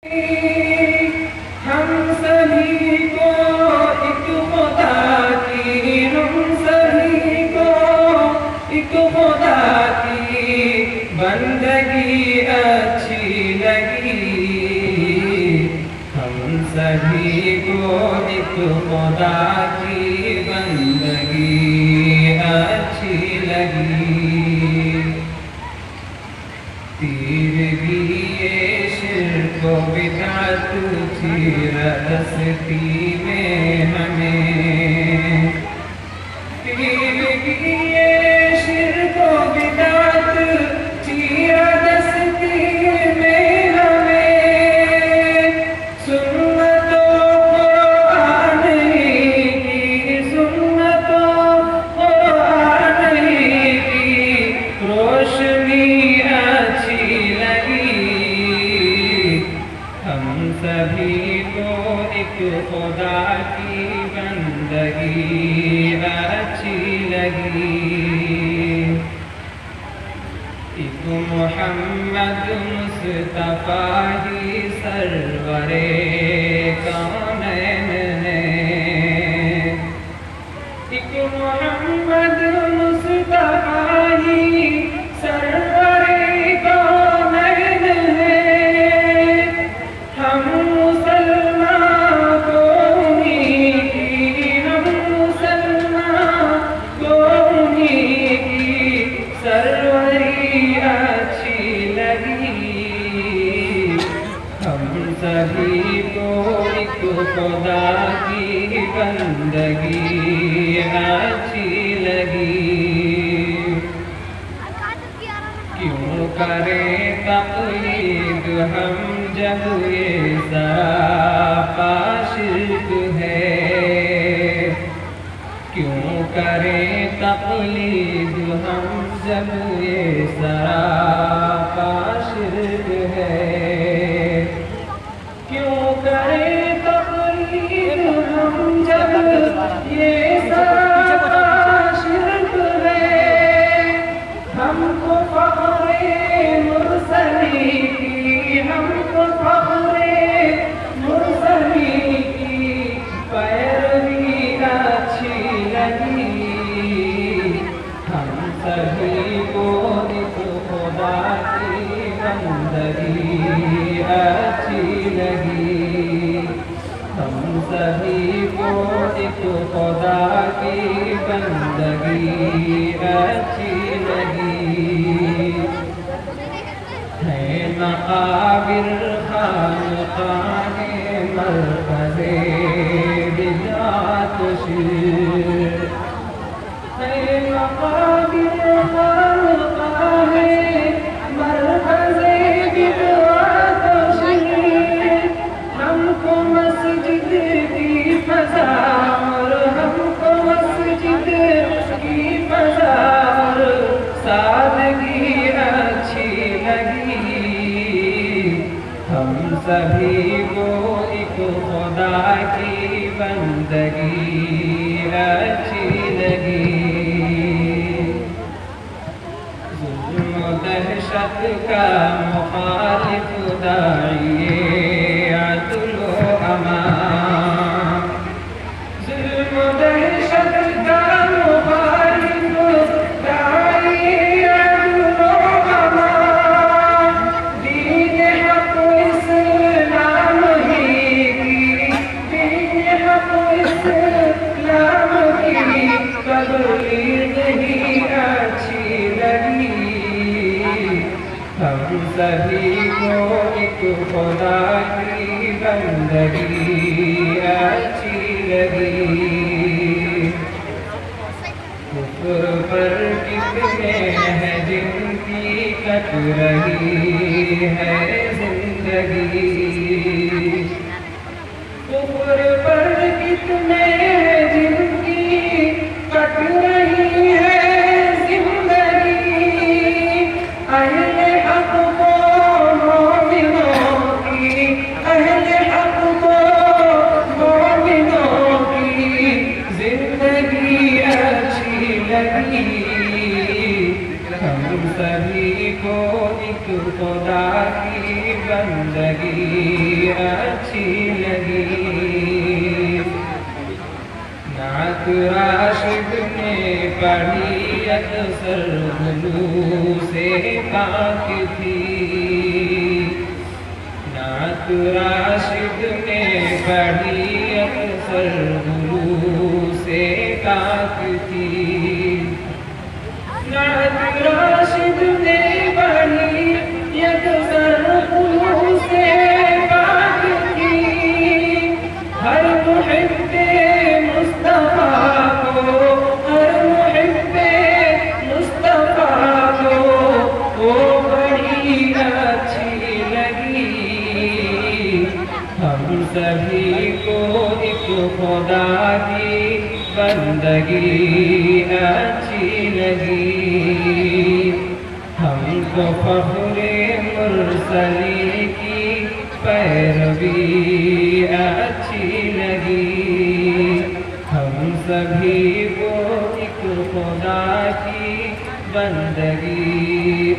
ہم سبھی کو ایک خدا کی، ہم سبھی کو ایک خدا کی بندگی اچھی لگی، ہم سبھی کو ایک خدا کی بندگی اچھی لگی۔ تیرگی شرک و بدعت تھی رستی میں ہمیں، تیرگی شرک و بدعت تھی رستی میں ہمیں، سنت و قرآن کی، سنت و قرآن کی روشنی اچھی لگی، ہم سبھی کو ایک خدا کی بندگی اچھی لگی۔ ایک محمد مصطفیٰ ہی سرور کونین ہے، ایک محمد مصطفیٰ ہی سرور کونین ہے، ہم مسلمان کو انہی کی، ہم مسلمان کو انہی کی سروری اچھی لگی، ہم سبھی کو ایک خدا کی بندگی اچھی لگی۔ کیوں کریں تقلید ہم جب یہ سراپا شرک ہے، کیوں کریں تقلید ہم جب یہ سراپا شرک ہے، کیوں کریں تقلید ہم جب یہ سراپا شرک ہے، ہم کو فخر مرسلی کی، ہم کو فخر مرسلی کی پیروی اچھی لگی، ہم سبھی کو ایک خدا کی بندگی اچھی لگی، ہم سبھی کو ایک خدا کی بندگی اچھی لگی۔ ہے مقابر خانقاہ مرکز بدعت شرک، ہے مقابر خانقاہ مرکز بدعت شرک، ہم کو مسجد کی فضا اور ہم کو مسجد کی فضا اور سادگی اچھی لگی، ہم سبھی کو ایک خدا کی بندگی اچھی لگی۔ ظلم و دہشت کا مخالف داعی عدل و امان، ظلم و دہشت کا مخالف داعی عدل و امان، دین حق اسلام ہی کی، دین حق اسلام کی تبلیغ ہی اچھی لگی، ہم سبھی کو ایک خدا کی بندگی اچھی لگی۔ کفر پر کتنے ہیں جن کی کٹ رہی ہے زندگی، کفر پر کتنے ہیں جن کی کٹ رہی ہے زندگی، اہل حق کو مومنوں کی، اہل حق کو مومنوں کی زندگی اچھی لگی، ہم سبھی کو ایک خدا کی بندگی اچھی لگی نعت راشد نے پڑھی اکثر غلو سے پاک تھی نعت راشد نے پڑھی اکثر غلو سے پاک تھی نعت راشد نے پڑھی اکثر غلو سے پاک تھی ہر محب مصطفیٰ کو ہر محب مصطفیٰ کو وہ بڑی اچھی لگی ہم سبھی کو ایک خدا کی بندگی اچھی لگی ہم کو فخر مرسلی کی پیروی اچھی لگی ہم سبھی کو ایک خدا کی بندگی